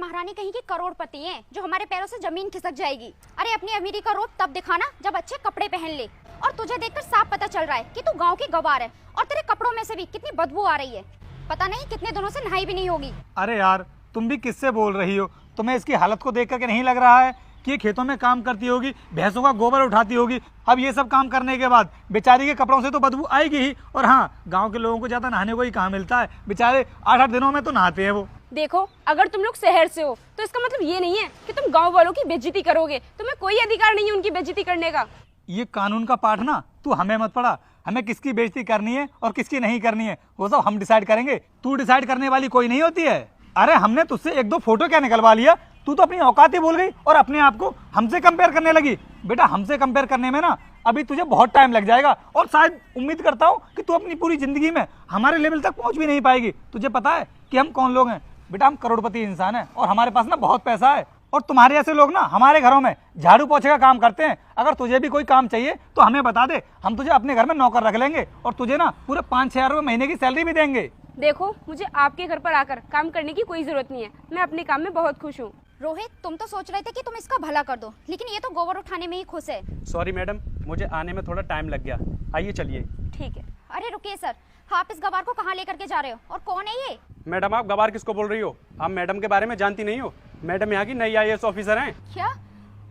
महारानी कहीं की करोड़पति हैं जो हमारे पैरों से जमीन खिसक जाएगी। अरे अपनी अमीरी का रोब तब दिखाना जब अच्छे कपड़े पहन ले। और तुझे देखकर साफ पता चल रहा है कि तू गांव की गवार है और तेरे कपड़ों में से भी कितनी बदबू आ रही है। पता नहीं कितने दिनों से नहाई भी नहीं होगी। अरे यार तुम भी किससे बोल रही हो? तुम्हें इसकी हालत को देख करके नहीं लग रहा है कि ये खेतों में काम करती होगी, भैंसों का गोबर उठाती होगी? अब ये सब काम करने के बाद बेचारी के कपड़ों से तो बदबू आएगी ही। और हाँ, गांव के लोगों को ज्यादा नहाने को ही कहाँ मिलता है, बेचारे 8-8 दिनों में तो नहाते हैं वो। देखो, अगर तुम लोग शहर से हो तो इसका मतलब ये नहीं है कि तुम गांव वालों की बेइज्जती करोगे। तुम्हें कोई अधिकार नहीं है उनकी बेइज्जती करने का। ये कानून का पाठ ना तू हमें मत पढ़ा। हमें किसकी बेइज्जती करनी है और किसकी नहीं करनी है वो सब हम डिसाइड करेंगे। तू डिसाइड करने वाली कोई नहीं होती है। अरे हमने तुझसे 1-2 फोटो क्या निकलवा लिया, तू तो अपनी औकात ही भूल गई और अपने आप को हमसे कंपेयर करने लगी। बेटा हमसे कंपेयर करने में ना अभी तुझे बहुत टाइम लग जाएगा और शायद उम्मीद करता हूँ कि तू अपनी पूरी जिंदगी में हमारे लेवल तक पहुंच भी नहीं पाएगी। तुझे पता है कि हम कौन लोग हैं? बेटा हम करोड़पति इंसान हैं और हमारे पास ना बहुत पैसा है। और तुम्हारे ऐसे लोग ना हमारे घरों में झाड़ू पोछे का काम करते हैं। अगर तुझे भी कोई काम चाहिए तो हमें बता दे, हम तुझे अपने घर में नौकर रख लेंगे और तुझे ना पूरे 5-6 हज़ार रुपये महीने की सैलरी भी देंगे। देखो, मुझे आपके घर पर आकर काम करने की कोई जरूरत नहीं है। मैं अपने काम में बहुत खुश हूँ। रोहित, तुम तो सोच रहे थे कि तुम इसका भला कर दो, लेकिन ये तो गोबर उठाने में ही खुश है। सॉरी मैडम, मुझे आने में थोड़ा टाइम लग गया। आइए चलिए। ठीक है। अरे रुकिए सर, आप इस गवार को कहाँ लेकर के जा रहे हो और कौन है ये? मैडम आप गवार किसको बोल रही हो? आप मैडम के बारे में जानती नहीं हो? मैडम यहाँ की नई IAS ऑफिसर हैं। क्या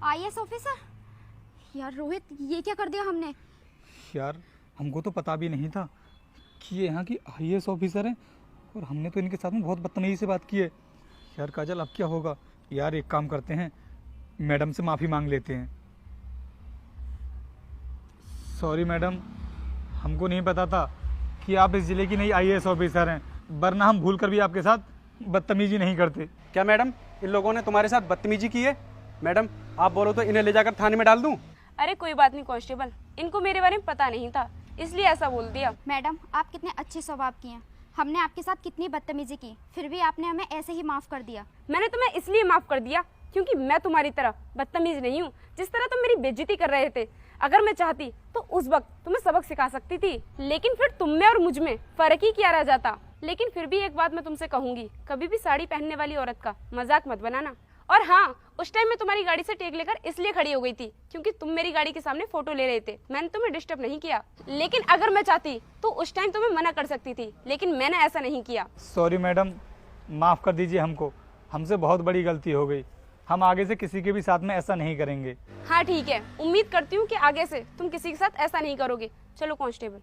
IAS ऑफिसर? यार रोहित, ये क्या कर दिया हमने? यार हमको तो पता भी नहीं था कि ये यहाँ की IAS ऑफिसर हैं और हमने तो इनके साथ में बहुत बदतमीजी से बात की है। यार काजल अब क्या होगा? यार एक काम करते हैं, मैडम से माफ़ी मांग लेते हैं। सॉरी मैडम, हमको नहीं पता था कि आप इस ज़िले की नई IAS ऑफिसर हैं, वरना हम भूल कर भी आपके साथ बदतमीजी नहीं करते। क्या मैडम इन लोगों ने तुम्हारे साथ बदतमीजी की है? मैडम आप बोलो तो इन्हें ले जाकर थाने में डाल दूँ? अरे कोई बात नहीं कांस्टेबल, इनको मेरे बारे में पता नहीं था इसलिए ऐसा बोल दिया। मैडम आप कितने अच्छे स्वभाव की हैं। हमने आपके साथ कितनी बदतमीजी की, फिर भी आपने हमें ऐसे ही माफ़ कर दिया। मैंने तुम्हें इसलिए माफ कर दिया क्योंकि मैं तुम्हारी तरह बदतमीज नहीं हूँ। जिस तरह तुम मेरी बेइज्जती कर रहे थे, अगर मैं चाहती तो उस वक्त तुम्हें सबक सिखा सकती थी, लेकिन फिर तुम में और मुझ में फर्क ही क्या रह जाता। लेकिन फिर भी एक बात मैं तुमसे कहूंगी, कभी भी साड़ी पहनने वाली औरत का मजाक मत बनाना। और हाँ, उस टाइम मैं तुम्हारी गाड़ी से टेक लेकर इसलिए खड़ी हो गई थी क्योंकि तुम मेरी गाड़ी के सामने फोटो ले रहे थे। मैंने तुम्हें डिस्टर्ब नहीं किया, लेकिन अगर मैं चाहती तो उस टाइम तुम्हें मना कर सकती थी, लेकिन मैंने ऐसा नहीं किया। सॉरी मैडम, माफ़ कर दीजिए हमको, हमसे बहुत बड़ी गलती हो गई। हम आगे से किसी के भी साथ में ऐसा नहीं करेंगे। हाँ ठीक है, उम्मीद करती हूँ कि आगे से तुम किसी के साथ ऐसा नहीं करोगे। चलो कांस्टेबल।